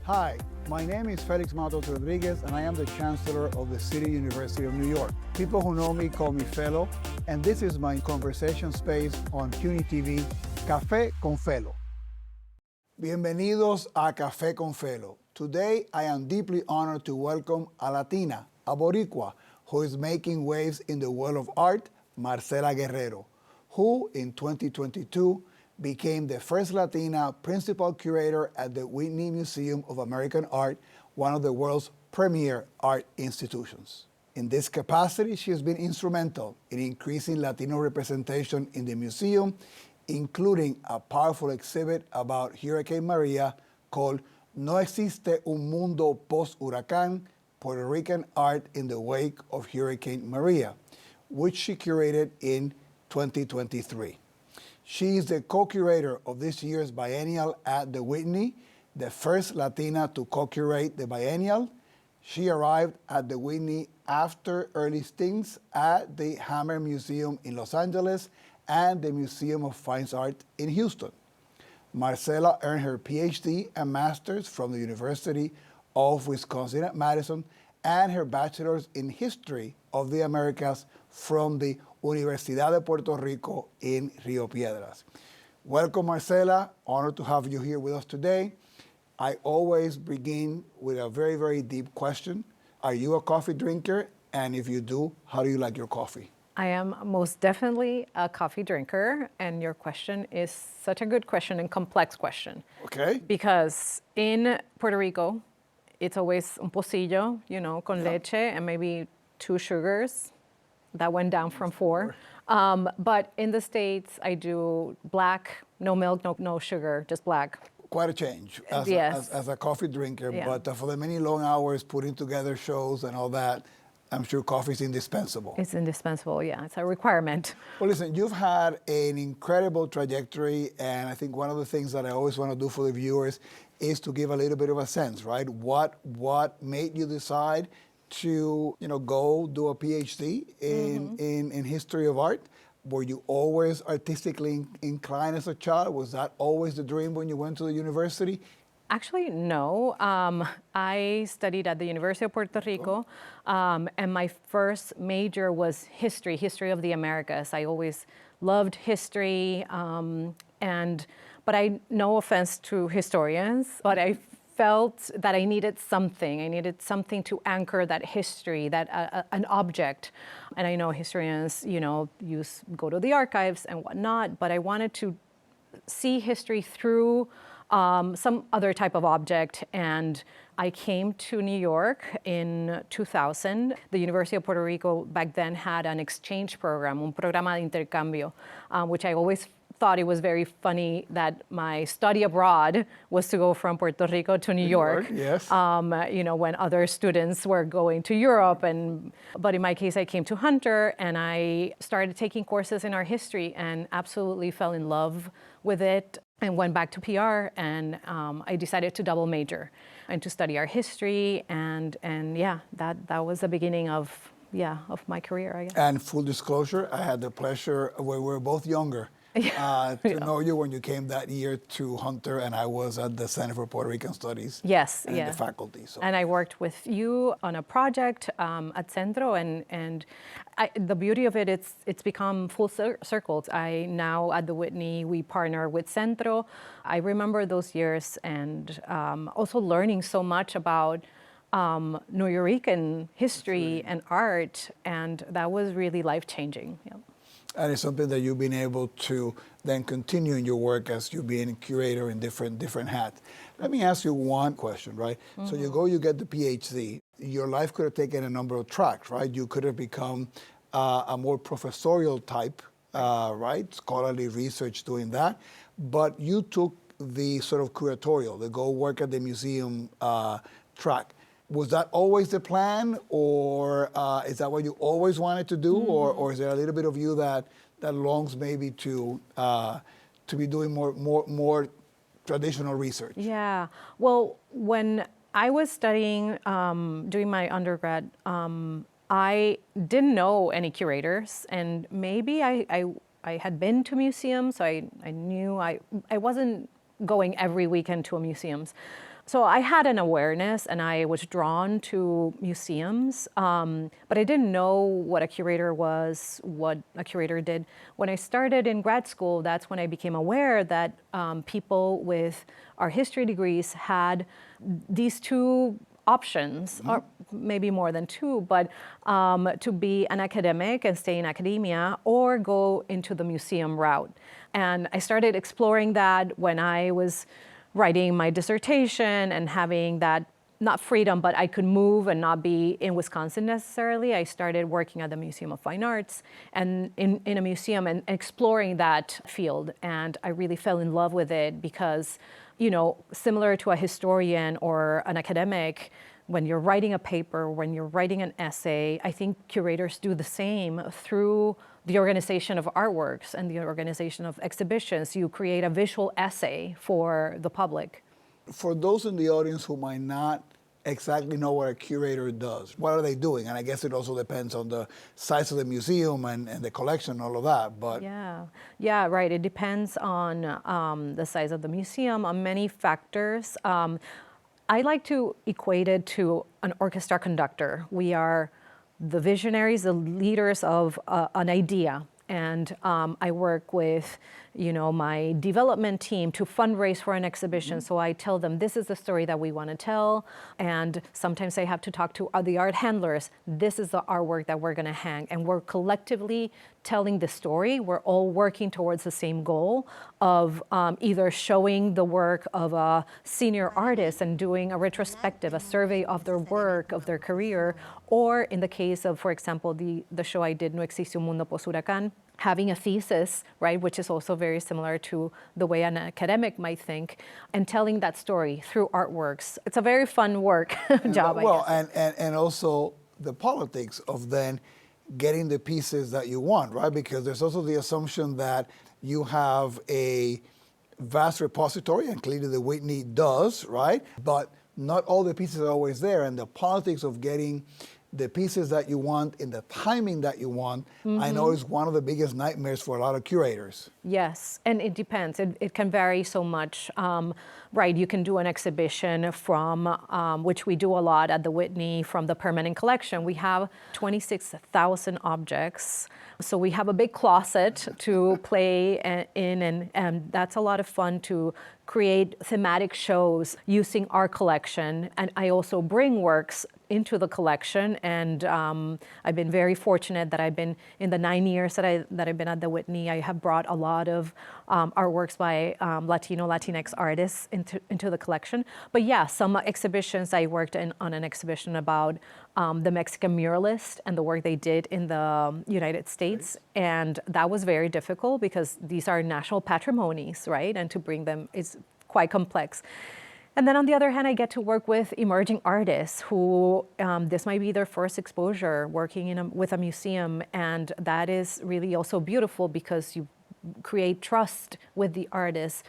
Hi, my name is Felix Matos Rodríguez, and I am the Chancellor of the City University of New York. People who know me call me Felo, and this is my conversation space on CUNY TV, Café con Felo. Bienvenidos a Café con Felo. Today, I am deeply honored to welcome a Latina, a Boricua, who is making waves in the world of art, Marcela Guerrero, who in 2022 became the first Latina principal curator at the Whitney Museum of American Art, one of the world's premier art institutions. In this capacity, she has been instrumental in increasing Latino representation in the museum, including a powerful exhibit about Hurricane Maria called No Existe un Mundo Post-Huracán, Puerto Rican Art in the Wake of Hurricane Maria, which she curated in 2023. She is the co-curator of this year's biennial at the Whitney, the first Latina to co-curate the biennial. She arrived at the Whitney after early stints at the Hammer Museum in Los Angeles and the Museum of Fine Art in Houston. Marcela earned her PhD and master's from the University of Wisconsin at Madison and her bachelor's in history of the Americas from the Universidad de Puerto Rico in Rio Piedras. Welcome, Marcela. Honored to have you here with us today. I always begin with a very, very deep question. Are you a coffee drinker? And if you do, how do you like your coffee? I am most definitely a coffee drinker, and your question is such a good question and complex question. Okay. Because in Puerto Rico, it's always un pocillo, con leche and maybe 2 sugars. That went down from 4. But in the States, I do black, no milk, no sugar, just black. Quite a change as, yes. as a coffee drinker, Yeah. But for the many long hours putting together shows and all that, I'm sure coffee is indispensable. It's indispensable, yeah. It's a requirement. Well, listen, you've had an incredible trajectory, and I think one of the things that I always want to do for the viewers is to give a little bit of a sense, right? What made you decide to go do a PhD in history of art? Were you always artistically inclined as a child? Was that always the dream when you went to the university? Actually, no. I studied at the University of Puerto Rico, and my first major was history of the Americas. I always loved history, but no offense to historians, but I felt that I needed something to anchor that history, that an object. And I know historians, go to the archives and whatnot, but I wanted to see history through some other type of object. And I came to New York in 2000. The University of Puerto Rico back then had an exchange program, un programa de intercambio, which I always thought it was very funny that my study abroad was to go from Puerto Rico to New York. Yes. When other students were going to Europe. But in my case, I came to Hunter and I started taking courses in art history and absolutely fell in love with it and went back to PR, and I decided to double major and to study art history, and that was the beginning of my career, I guess. And full disclosure, I had the pleasure, we were both younger, to know you when you came that year to Hunter, and I was at the Center for Puerto Rican Studies. Yes, and the faculty. So. And I worked with you on a project at Centro, and the beauty of it, it's become full circles. Now at the Whitney, we partner with Centro. I remember those years, and also learning so much about Nuyorican history and art, and that was really life-changing. Yeah. And it's something that you've been able to then continue in your work as you being a curator in different hats. Let me ask you one question, right? Mm-hmm. So you get the PhD. Your life could have taken a number of tracks, right? You could have become a more professorial type, right? Scholarly research doing that. But you took the sort of curatorial, the go work at the museum track. Was that always the plan, or is that what you always wanted to do, or is there a little bit of you that longs maybe to be doing more traditional research? Yeah. Well, when I was studying, doing my undergrad, I didn't know any curators, and maybe I had been to museums, so I knew I wasn't going every weekend to museums. So I had an awareness and I was drawn to museums, but I didn't know what a curator was, what a curator did. When I started in grad school, that's when I became aware that people with art history degrees had these two options, or maybe more than two, but to be an academic and stay in academia or go into the museum route. And I started exploring that when I was writing my dissertation and having that, not freedom, but I could move and not be in Wisconsin necessarily. I started working at the Museum of Fine Arts and in a museum and exploring that field. And I really fell in love with it because, you know, similar to a historian or an academic, when you're writing a paper, when you're writing an essay, I think curators do the same through the organization of artworks and the organization of exhibitions. You create a visual essay for the public. For those in the audience who might not exactly know what a curator does, what are they doing? And I guess it also depends on the size of the museum and the collection, all of that. But yeah, right. It depends on the size of the museum, on many factors. I like to equate it to an orchestra conductor. We are the visionaries, the leaders of an idea. And I work with, you know, my development team to fundraise for an exhibition. So I tell them, this is the story that we want to tell. And sometimes I have to talk to the art handlers. This is the artwork that we're going to hang. And we're collectively telling the story. We're all working towards the same goal of either showing the work of a senior artist and doing a retrospective, a survey of their work, of their career, or in the case of, for example, the show I did, No Existe un Mundo Pos Huracán, having a thesis, right, which is also very similar to the way an academic might think, and telling that story through artworks. It's a very fun work job, well, I guess. and also the politics of then getting the pieces that you want, right? Because there's also the assumption that you have a vast repository, and clearly the Whitney does, right? But not all the pieces are always there, and the politics of getting the pieces that you want in the timing that you want, I know is one of the biggest nightmares for a lot of curators. Yes, and it depends. It can vary so much. Right, you can do an exhibition from, which we do a lot at the Whitney, from the permanent collection. We have 26,000 objects. So we have a big closet to play in, and that's a lot of fun to create thematic shows using our collection. And I also bring works into the collection, and I've been very fortunate that I've been, in the 9 years that I've been at the Whitney, I have brought a lot of artworks by Latino, Latinx artists into the collection. But yeah, some exhibitions, I worked on an exhibition about the Mexican muralist and the work they did in the United States. And that was very difficult because these are national patrimonies, right? And to bring them is quite complex. And then on the other hand, I get to work with emerging artists who, this might be their first exposure working with a museum. And that is really also beautiful because you create trust with the artists,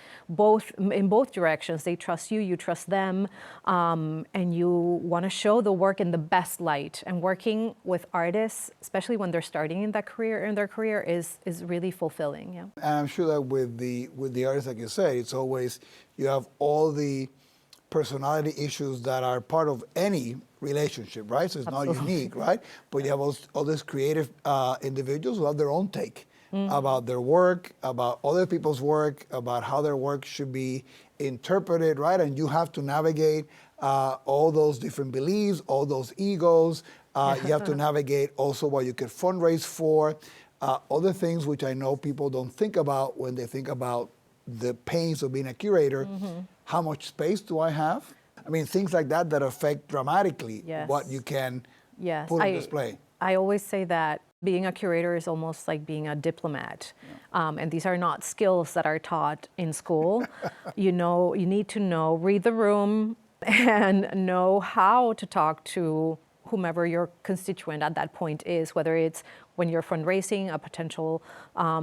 in both directions. They trust you, you trust them, and you want to show the work in the best light. And working with artists, especially when they're starting in their career, is really fulfilling. Yeah. And I'm sure that with the artists, like you said, it's always, you have all the personality issues that are part of any relationship, right? So it's not unique, right? But you have all these creative individuals who have their own take about their work, about other people's work, about how their work should be interpreted, right? And you have to navigate all those different beliefs, all those egos. You have to navigate also what you could fundraise for, other things which I know people don't think about when they think about the pains of being a curator. How much space do I have? I mean, things like that affect dramatically what you can put on display. I always say that being a curator is almost like being a diplomat. And these are not skills that are taught in school. You need to read the room and know how to talk to whomever your constituent at that point is, whether it's when you're fundraising, a potential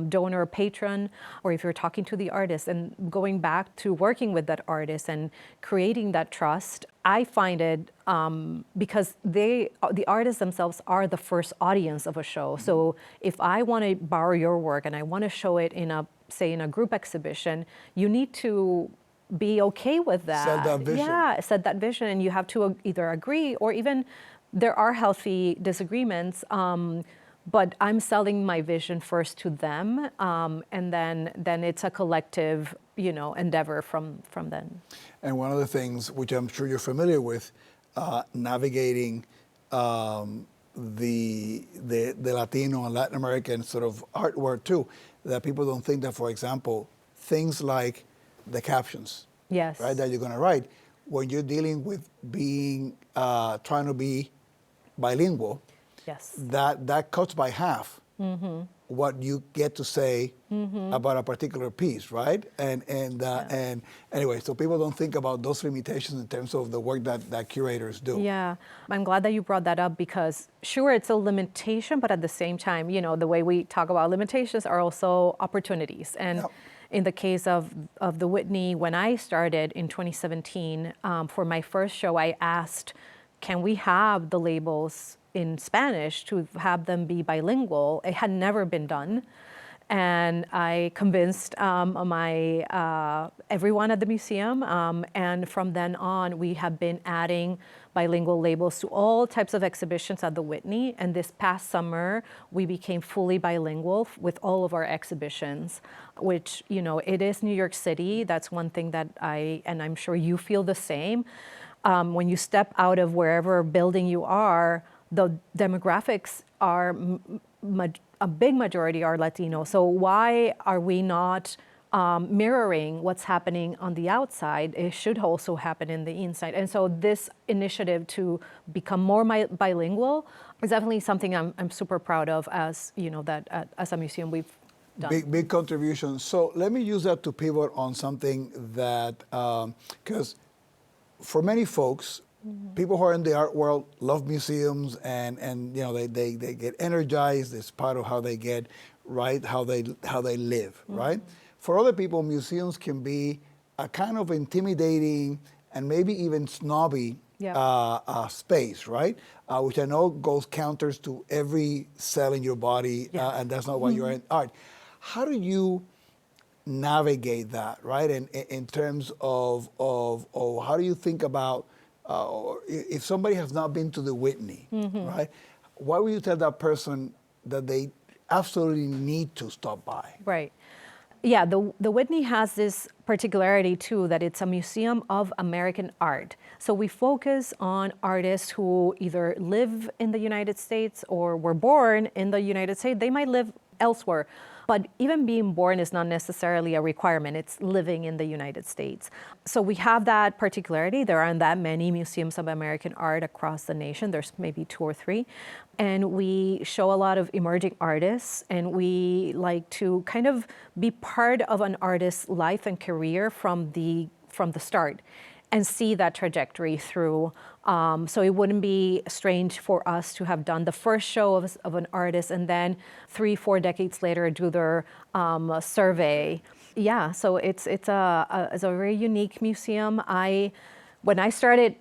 donor or patron, or if you're talking to the artist and going back to working with that artist and creating that trust. I find it because the artists themselves are the first audience of a show. So if I want to borrow your work and I want to show it in a group exhibition, you need to be okay with that. Set that vision. Yeah, set that vision, and you have to either agree or even there are healthy disagreements. But I'm selling my vision first to them, and then it's a collective, endeavor from then. And one of the things, which I'm sure you're familiar with, navigating the Latino and Latin American sort of art world too, that people don't think that, for example, things like the captions, Yes. right, that you're going to write, when you're dealing with being, trying to be bilingual, Yes. that cuts by half what you get to say Mm-hmm. about a particular piece, right? And anyway, so people don't think about those limitations in terms of the work that curators do. Yeah, I'm glad that you brought that up because sure, it's a limitation, but at the same time, the way we talk about limitations are also opportunities. And Yep. in the case of the Whitney, when I started in 2017, for my first show, I asked, can we have the labels in Spanish to have them be bilingual? It had never been done. And I convinced everyone at the museum, and from then on, we have been adding bilingual labels to all types of exhibitions at the Whitney. And this past summer, we became fully bilingual with all of our exhibitions, which, it is New York City. That's one thing that and I'm sure you feel the same. When you step out of wherever building you are, the demographics are a big majority are Latino. So why are we not mirroring what's happening on the outside? It should also happen in the inside. And so this initiative to become more bilingual is definitely something I'm super proud of as, that as a museum we've done. Big contribution. So let me use that to pivot on something that, because for many folks, people who are in the art world love museums, and they get energized. It's part of how they get right, how they live, right? For other people, museums can be a kind of intimidating and maybe even snobby space, right? Which I know goes counters to every cell in your body, and that's not why you're in art. How do you navigate that, right? And in terms of how do you think about if somebody has not been to the Whitney, right? Why would you tell that person that they absolutely need to stop by? Right. Yeah, the Whitney has this particularity too, that it's a museum of American art. So we focus on artists who either live in the United States or were born in the United States. They might live elsewhere, but even being born is not necessarily a requirement. It's living in the United States. So we have that particularity. There aren't that many museums of American art across the nation. There's maybe 2 or 3. And we show a lot of emerging artists, and we like to kind of be part of an artist's life and career from the start and see that trajectory through. So it wouldn't be strange for us to have done the first show of an artist and then 3-4 decades later do their survey. Yeah, so it's a very unique museum. When I started,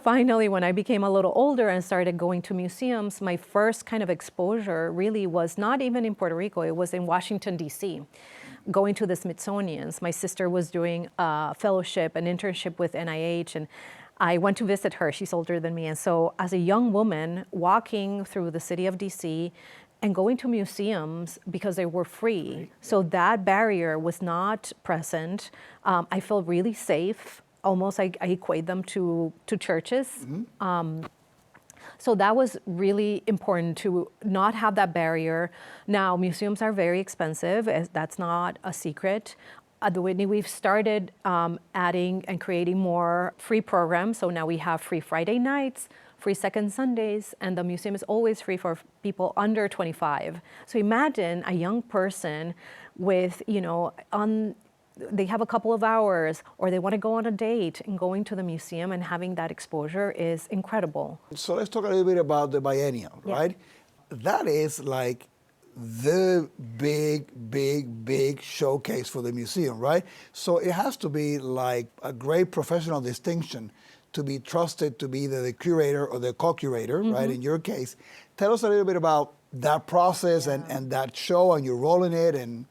finally, when I became a little older and started going to museums, my first kind of exposure really was not even in Puerto Rico, it was in Washington, D.C., going to the Smithsonian's. My sister was doing a fellowship, an internship with NIH, and I went to visit her. She's older than me. And so as a young woman walking through the city of DC and going to museums because they were free, so that barrier was not present. I felt really safe. Almost I equate them to churches. So that was really important to not have that barrier. Now, museums are very expensive. That's not a secret. At the Whitney, we've started adding and creating more free programs. So now we have free Friday nights, free second Sundays, and the museum is always free for people under 25. So imagine a young person with, they have a couple of hours or they want to go on a date, and going to the museum and having that exposure is incredible. So let's talk a little bit about the biennial, right? That is like the big showcase for the museum, right? So it has to be like a great professional distinction to be trusted to be either the curator or the co-curator, right? In your case, tell us a little bit about that process and that show and your role in it. And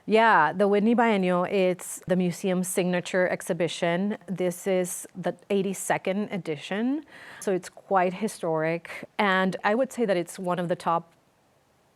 Yeah, the Whitney Biennial, it's the museum's signature exhibition. This is the 82nd edition, so it's quite historic. And I would say that it's one of the top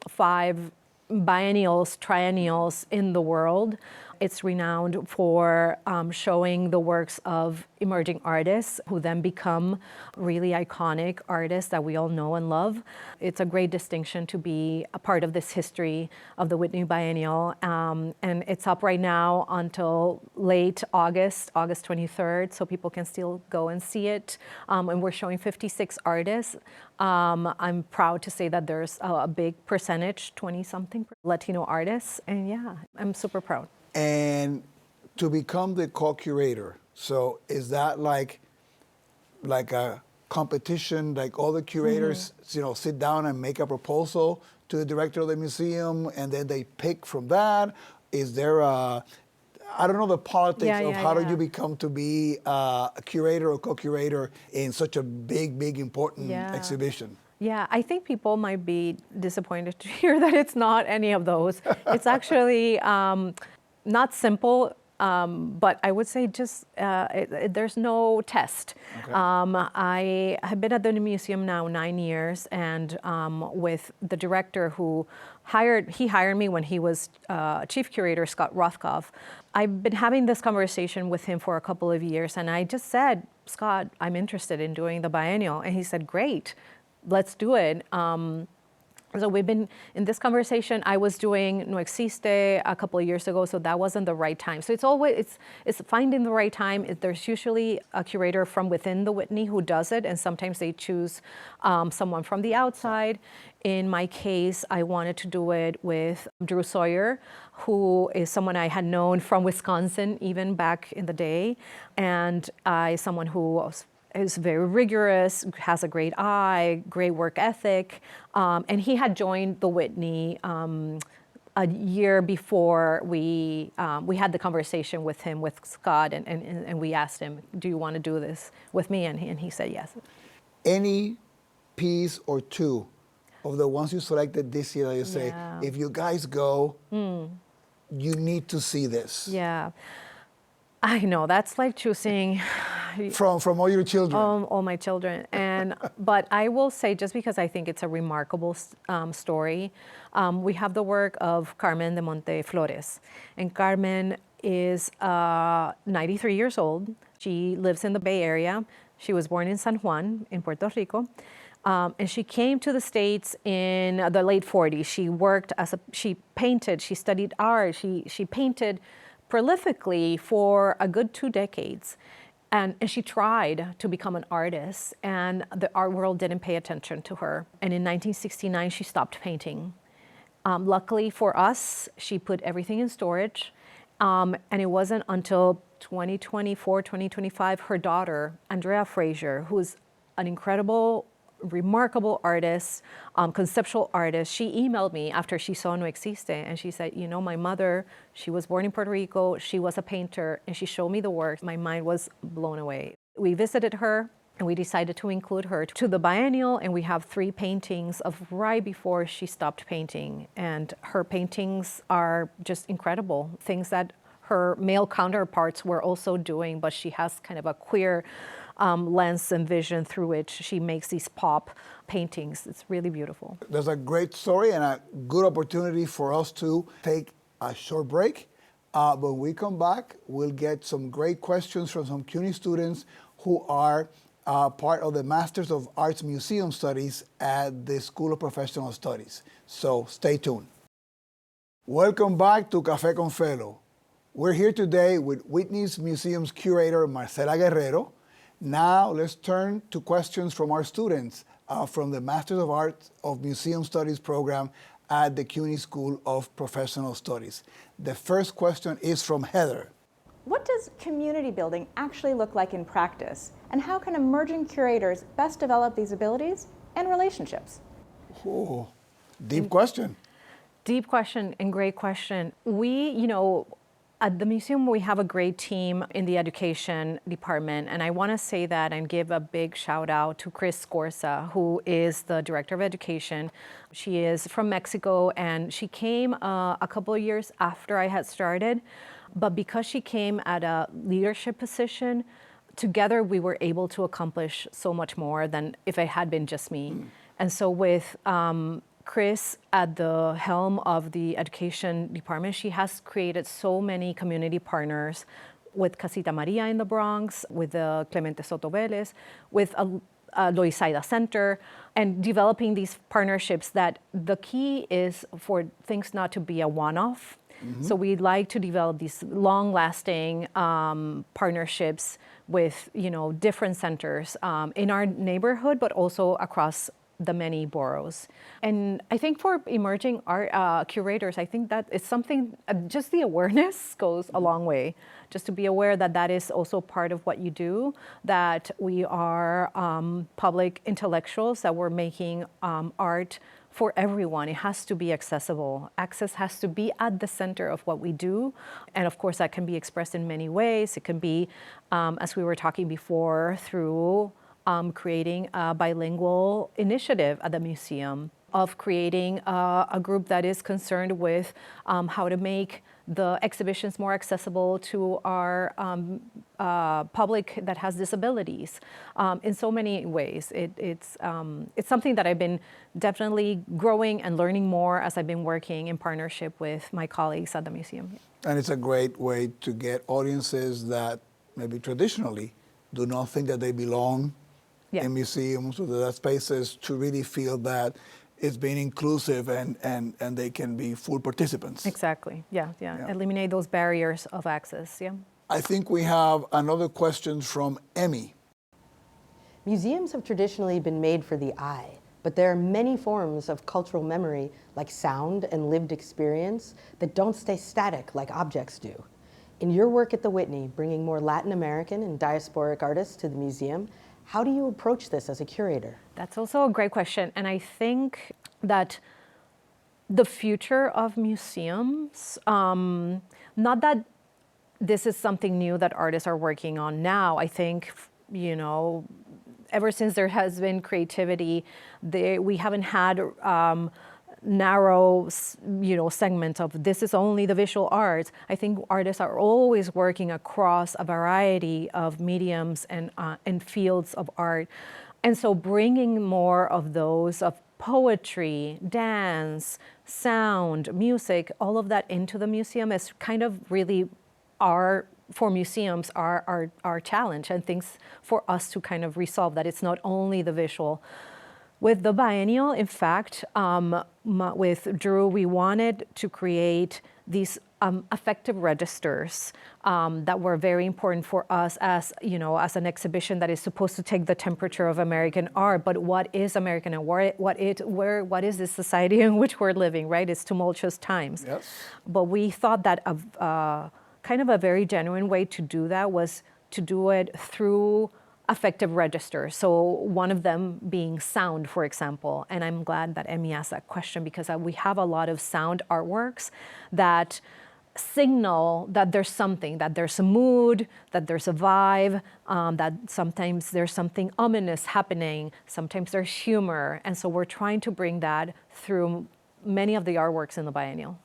5 biennials, triennials in the world. It's renowned for showing the works of emerging artists who then become really iconic artists that we all know and love. It's a great distinction to be a part of this history of the Whitney Biennial. And it's up right now until late August, August 23rd, so people can still go and see it. And we're showing 56 artists. I'm proud to say that there's a big percentage, 20-something Latino artists. And yeah, I'm super proud. And to become the co-curator, so is that like a competition, like all the curators, sit down and make a proposal to the director of the museum, and then they pick from that? Is there I don't know the politics of how do you become to be a curator or co-curator in such a big, important exhibition? Yeah, I think people might be disappointed to hear that it's not any of those. It's actually not simple, but I would say just there's no test. Okay. I have been at the museum now 9 years, and with the director who hired me when he was chief curator, Scott Rothkopf. I've been having this conversation with him for a couple of years, and I just said, Scott, I'm interested in doing the biennial, and he said, great, let's do it. So we've been in this conversation. I was doing No Existe a couple of years ago, so that wasn't the right time. So it's always it's finding the right time. There's usually a curator from within the Whitney who does it, and sometimes they choose someone from the outside. In my case, I wanted to do it with Drew Sawyer, who is someone I had known from Wisconsin even back in the day, and someone who is very rigorous, has a great eye, great work ethic, and he had joined the Whitney a year before we had the conversation with him, with Scott, and we asked him, do you want to do this with me? And he said yes. Any piece or two of the ones you selected this year that you say, if you guys go, you need to see this? Yeah. I know, that's like choosing from all your children. All my children, but I will say, just because I think it's a remarkable story, we have the work of Carmen de Monteflores, and Carmen is 93 years old. She lives in the Bay Area. She was born in San Juan in Puerto Rico, and she came to the States in the late 40s. She worked she painted, she studied art, she painted prolifically for a good 2 decades. And she tried to become an artist, and the art world didn't pay attention to her. And in 1969, she stopped painting. Luckily for us, she put everything in storage. And it wasn't until 2024, 2025, her daughter, Andrea Frazier, who's an incredible, remarkable artist, conceptual artist, she emailed me after she saw No Existe, and she said, you know, my mother, she was born in Puerto Rico, she was a painter, and she showed me the work. My mind was blown away. We visited her, and we decided to include her to the biennial, and we have 3 paintings of right before she stopped painting. And her paintings are just incredible, things that her male counterparts were also doing, but she has kind of a queer lens and vision through which she makes these pop paintings. It's really beautiful. There's a great story and a good opportunity for us to take a short break. When we come back, we'll get some great questions from some CUNY students who are part of the Masters of Arts Museum Studies at the School of Professional Studies. So stay tuned. Welcome back to Café con Felo. We're here today with Whitney's Museum's curator, Marcela Guerrero. Now let's turn to questions from our students from the Masters of Arts of Museum Studies program at the CUNY School of Professional Studies. The first question is from Heather. What does community building actually look like in practice? And how can emerging curators best develop these abilities and relationships? Oh, deep question. Deep question and great question. At the museum, we have a great team in the education department, and I want to say that and give a big shout out to Chris Scorza, who is the director of education. She is from Mexico, and she came a couple of years after I had started, but because she came at a leadership position, together we were able to accomplish so much more than if it had been just me. And so with Chris at the helm of the education department, she has created so many community partners with Casita Maria in the Bronx, with the Clemente Soto Vélez, with Loisaida Center, and developing these partnerships that the key is for things not to be a one-off. So we like to develop these long-lasting partnerships with, different centers in our neighborhood, but also across the many boroughs. And I think for emerging art curators, I think that it's something, just the awareness goes a long way. Just to be aware that that is also part of what you do, that we are public intellectuals, that we're making art for everyone. It has to be accessible. Access has to be at the center of what we do. And of course, that can be expressed in many ways. It can be, as we were talking before, through creating a bilingual initiative at the museum, of creating a group that is concerned with how to make the exhibitions more accessible to our public that has disabilities in so many ways. It's something that I've been definitely growing and learning more as I've been working in partnership with my colleagues at the museum. And it's a great way to get audiences that maybe traditionally do not think that they belong in museums or that spaces to really feel that it's being inclusive and they can be full participants. Exactly, yeah. Eliminate those barriers of access, I think we have another question from Emmy. Museums have traditionally been made for the eye, but there are many forms of cultural memory, like sound and lived experience, that don't stay static like objects do. In your work at the Whitney, bringing more Latin American and diasporic artists to the museum, how do you approach this as a curator? That's also a great question. And I think that the future of museums, not that this is something new that artists are working on now. I think, ever since there has been creativity, we haven't had narrow, segment of this is only the visual arts. I think artists are always working across a variety of mediums and fields of art. And so bringing more of those, of poetry, dance, sound, music, all of that into the museum is kind of really for museums, our challenge, and things for us to kind of resolve, that it's not only the visual. With the biennial, in fact, with Drew, we wanted to create these affective registers that were very important for us as an exhibition that is supposed to take the temperature of American art. But what is American and what is this society in which we're living, right? It's tumultuous times. Yes. But we thought that kind of a very genuine way to do that was to do it through affective registers. So one of them being sound, for example. And I'm glad that Emmy asked that question, because we have a lot of sound artworks that signal that there's something, that there's a mood, that there's a vibe, that sometimes there's something ominous happening, sometimes there's humor. And so we're trying to bring that through many of the artworks in the biennial.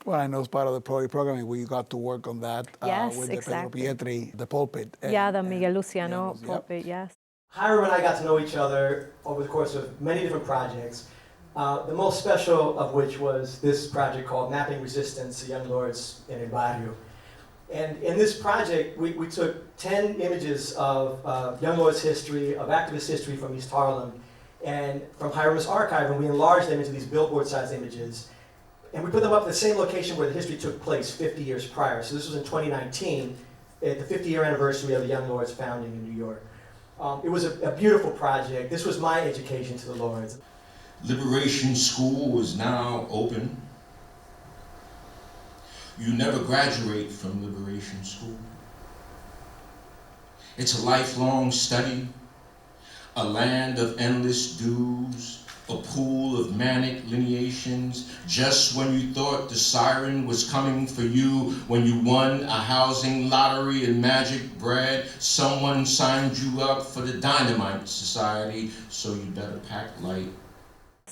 Well, I know as part of the programming, we got to work on that Yes, with exactly. the Pedro Pietri, the pulpit. The Miguel Luciano pulpit, yes. Hiram and I got to know each other over the course of many different projects, the most special of which was this project called Mapping Resistance to Young Lords in El Barrio. And in this project, we took 10 images of Young Lords history, of activist history from East Harlem, and from Hiram's archive, and we enlarged them into these billboard-sized images. And we put them up at the same location where the history took place 50 years prior. So this was in 2019, at the 50-year anniversary of the Young Lords founding in New York. It was a beautiful project. This was my education to the Lords. Liberation School was now open. You never graduate from Liberation School. It's a lifelong study, a land of endless dues a pool of manic lineations, just when you thought the siren was coming for you, when you won a housing lottery and magic bread, someone signed you up for the Dynamite Society, so you better pack light.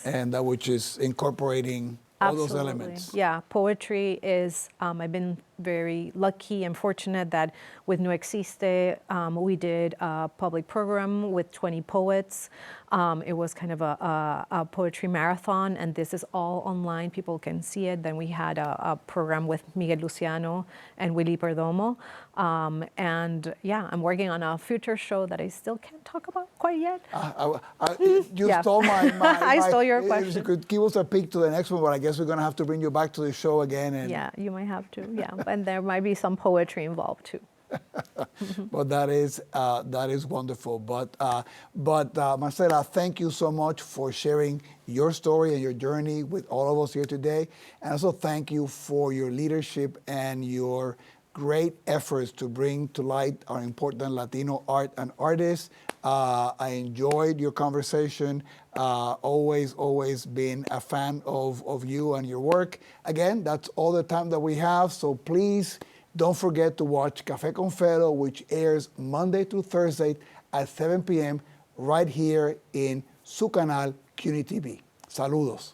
And that which is incorporating all those Absolutely. elements. Yeah, poetry is, I've been very lucky and fortunate that with No Existe, we did a public program with 20 poets. It was kind of a poetry marathon, and this is all online. People can see it. Then we had a program with Miguel Luciano and Willy Perdomo. And yeah, I'm working on a future show that I still can't talk about quite yet. You Yeah. stole my I stole your If you question. could give us a peek to the next one, but I guess we're going to have to bring you back to the show again. And, Yeah, you might have to, yeah. And there might be some poetry involved too. But that is wonderful. But Marcela, thank you so much for sharing your story and your journey with all of us here today. And also thank you for your leadership and your great efforts to bring to light our important Latino art and artists. I enjoyed your conversation. Always been a fan of you and your work. Again, that's all the time that we have. So please don't forget to watch Café con Felo, which airs Monday to Thursday at 7 p.m. right here in su canal CUNY TV. Saludos.